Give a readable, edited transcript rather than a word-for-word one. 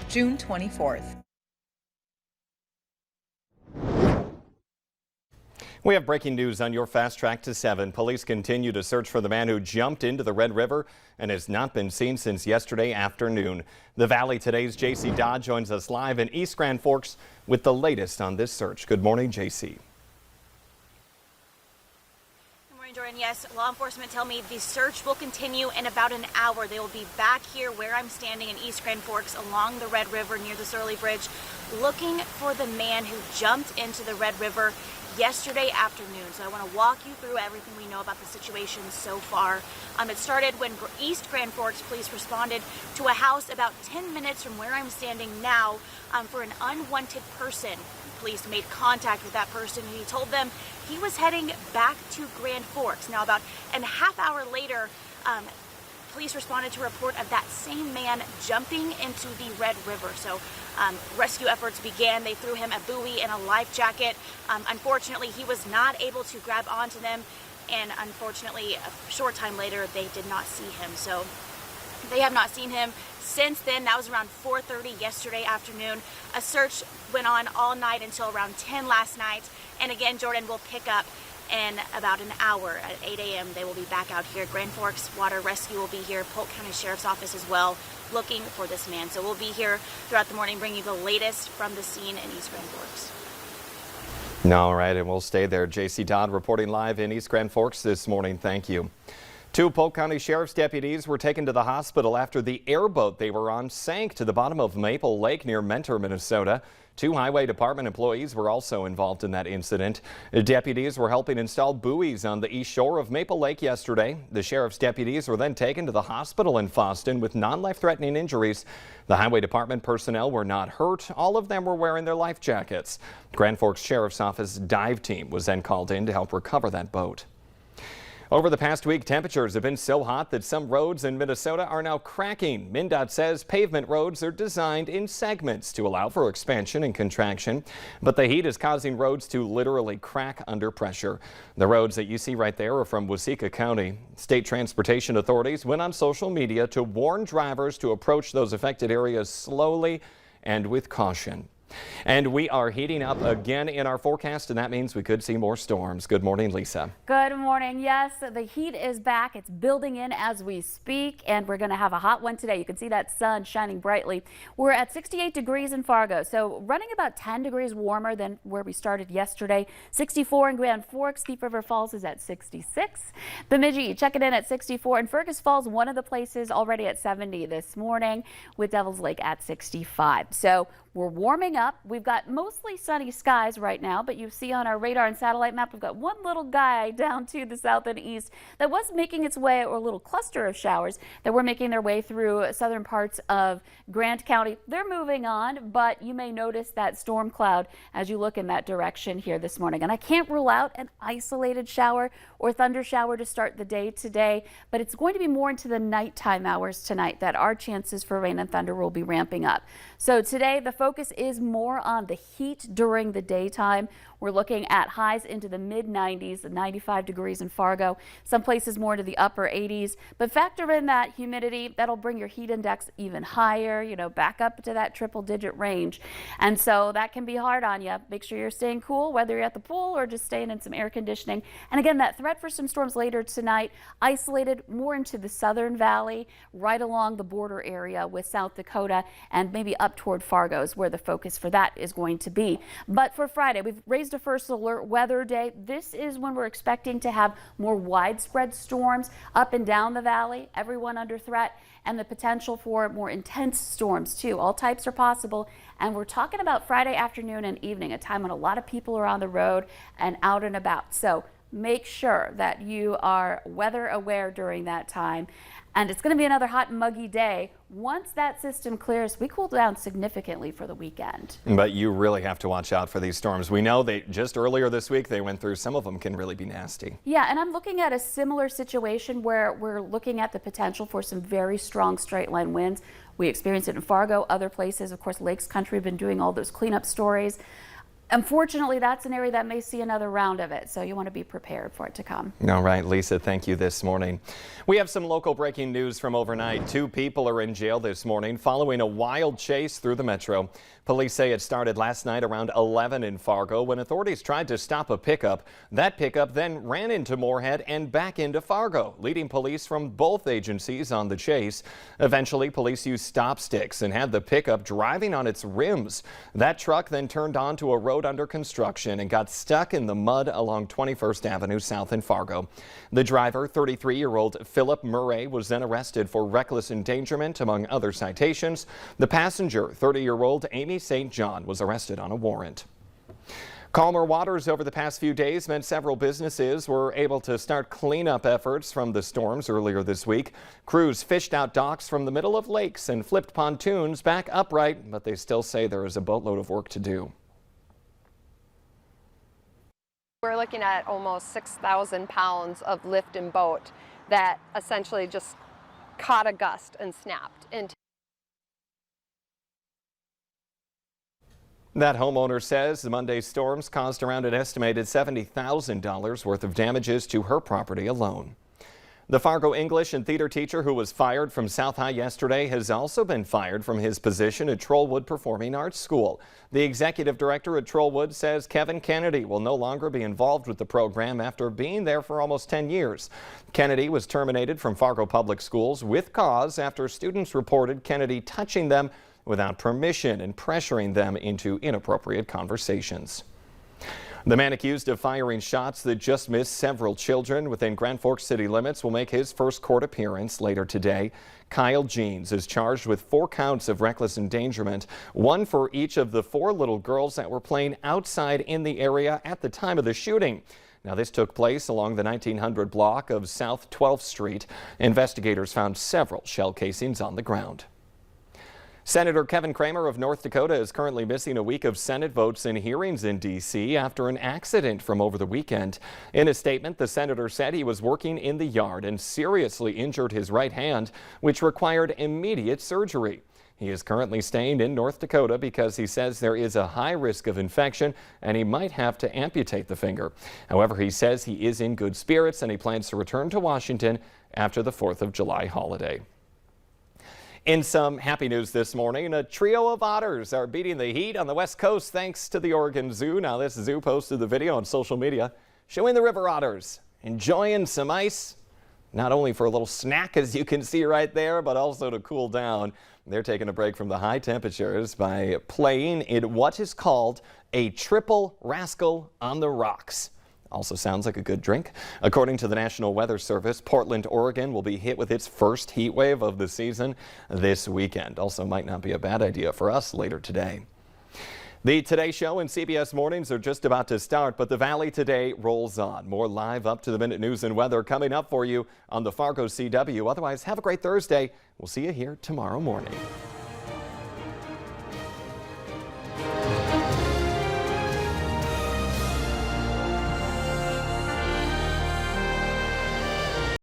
June 24th. We have breaking news on your Fast Track to 7. Police continue to search for the man who jumped into the Red River and has not been seen since yesterday afternoon. The Valley Today's J.C. Dodd joins us live in East Grand Forks with the latest on this search. Good morning, J.C. Good morning, Jordan. Yes, law enforcement tell me the search will continue in about an hour. They will be back here where I'm standing in East Grand Forks along the Red River near the Surly Bridge, looking for the man who jumped into the Red River yesterday afternoon. So I want to walk you through everything we know about the situation so far. It started when East Grand Forks police responded to a house about 10 minutes from where I'm standing now for an unwanted person. Police made contact with that person and he told them he was heading back to Grand Forks. Now about a half hour later, police responded to a report of that same man jumping into the Red River. So rescue efforts began. They threw him a buoy and a life jacket. Unfortunately, he was not able to grab onto them, and unfortunately, a short time later, they did not see him. So they have not seen him since then. That was around 4:30 yesterday afternoon. A search went on all night until around 10 last night. And again, Jordan will pick up in about an hour at 8 a.m. They will be back out here. Grand Forks Water Rescue will be here. Polk County Sheriff's Office as well, looking for this man. So we'll be here throughout the morning, bringing you the latest from the scene in East Grand Forks. All right, and we'll stay there. J.C. Dodd reporting live in East Grand Forks this morning. Thank you. 2 Polk County Sheriff's deputies were taken to the hospital after the airboat they were on sank to the bottom of Maple Lake near Mentor, Minnesota. 2 Highway Department employees were also involved in that incident. The deputies were helping install buoys on the east shore of Maple Lake yesterday. The sheriff's deputies were then taken to the hospital in Fosston with non-life-threatening injuries. The Highway Department personnel were not hurt. All of them were wearing their life jackets. Grand Forks Sheriff's Office dive team was then called in to help recover that boat. Over the past week, temperatures have been so hot that some roads in Minnesota are now cracking. MnDOT says pavement roads are designed in segments to allow for expansion and contraction, but the heat is causing roads to literally crack under pressure. The roads that you see right there are from Waseca County. State transportation authorities went on social media to warn drivers to approach those affected areas slowly and with caution. And we are heating up again in our forecast, and that means we could see more storms. Good morning, Lisa. Good morning. Yes, the heat is back. It's building in as we speak, and we're going to have a hot one today. You can see that sun shining brightly. We're at 68 degrees in Fargo, so running about 10 degrees warmer than where we started yesterday. 64 in Grand Forks. Thief River Falls is at 66. Bemidji checking in at 64, and Fergus Falls, one of the places, already at 70 this morning, with Devil's Lake at 65. So we're warming up. We've got mostly sunny skies right now, but you see on our radar and satellite map, we've got one little guy down to the south and east that was making its way, or a little cluster of showers that were making their way through southern parts of Grant County. They're moving on, but you may notice that storm cloud as you look in that direction here this morning. And I can't rule out an isolated shower or thunder shower to start the day today, but it's going to be more into the nighttime hours tonight that our chances for rain and thunder will be ramping up. So today the focus is more on the heat during the daytime. We're looking at highs into the mid-90s, 95 degrees in Fargo, some places more into the upper 80s. But factor in that humidity, that'll bring your heat index even higher, back up to that triple-digit range. And so that can be hard on you. Make sure you're staying cool, whether you're at the pool or just staying in some air conditioning. And again, that threat for some storms later tonight, isolated more into the southern valley, right along the border area with South Dakota, and maybe up toward Fargo is where the focus for that is going to be. But for Friday, we've raised a first alert weather day. This is when we're expecting to have more widespread storms up and down the valley, everyone under threat, and the potential for more intense storms too. All types are possible, and we're talking about Friday afternoon and evening, a time when a lot of people are on the road and out and about. So make sure that you are weather aware during that time. And it's going to be another hot and muggy day. Once that system clears, we cool down significantly for the weekend. But you really have to watch out for these storms. We know they just earlier this week they went through, some of them can really be nasty. Yeah, and I'm looking at a similar situation where we're looking at the potential for some very strong straight line winds. We experienced it in Fargo, other places. Of course, Lakes Country have been doing all those cleanup stories. Unfortunately, that's an area that may see another round of it, so you want to be prepared for it to come. All right, Lisa, thank you this morning. We have some local breaking news from overnight. 2 people are in jail this morning following a wild chase through the metro. Police say it started last night around 11 in Fargo when authorities tried to stop a pickup. That pickup then ran into Moorhead and back into Fargo, leading police from both agencies on the chase. Eventually, police used stop sticks and had the pickup driving on its rims. That truck then turned onto a road under construction and got stuck in the mud along 21st Avenue South in Fargo. The driver, 33-year-old Philip Murray, was then arrested for reckless endangerment, among other citations. The passenger, 30-year-old Amy St. John, was arrested on a warrant. Calmer waters over the past few days meant several businesses were able to start cleanup efforts from the storms earlier this week. Crews fished out docks from the middle of lakes and flipped pontoons back upright, but they still say there is a boatload of work to do. We're looking at almost 6,000 pounds of lift and boat that essentially just caught a gust and snapped into. That homeowner says the Monday's storms caused around an estimated $70,000 worth of damages to her property alone. The Fargo English and theater teacher who was fired from South High yesterday has also been fired from his position at Trollwood Performing Arts School. The executive director at Trollwood says Kevin Kennedy will no longer be involved with the program after being there for almost 10 years. Kennedy was terminated from Fargo Public Schools with cause after students reported Kennedy touching them without permission and pressuring them into inappropriate conversations. The man accused of firing shots that just missed several children within Grand Forks city limits will make his first court appearance later today. Kyle Jeans is charged with 4 counts of reckless endangerment, 1 for each of the 4 little girls that were playing outside in the area at the time of the shooting. Now, this took place along the 1900 block of South 12th Street. Investigators found several shell casings on the ground. Senator Kevin Cramer of North Dakota is currently missing a week of Senate votes and hearings in D.C. after an accident from over the weekend. In a statement, the senator said he was working in the yard and seriously injured his right hand, which required immediate surgery. He is currently staying in North Dakota because he says there is a high risk of infection and he might have to amputate the finger. However, he says he is in good spirits and he plans to return to Washington after the 4th of July holiday. In some happy news this morning, a trio of otters are beating the heat on the West Coast thanks to the Oregon Zoo. Now, this zoo posted the video on social media showing the river otters enjoying some ice, not only for a little snack, as you can see right there, but also to cool down. They're taking a break from the high temperatures by playing in what is called a triple rascal on the rocks. Also sounds like a good drink. According to the National Weather Service, Portland, Oregon will be hit with its first heat wave of the season this weekend. Also might not be a bad idea for us later today. The Today Show and CBS Mornings are just about to start, but the Valley Today rolls on. More live up-to-the-minute news and weather coming up for you on the Fargo CW. Otherwise, have a great Thursday. We'll see you here tomorrow morning.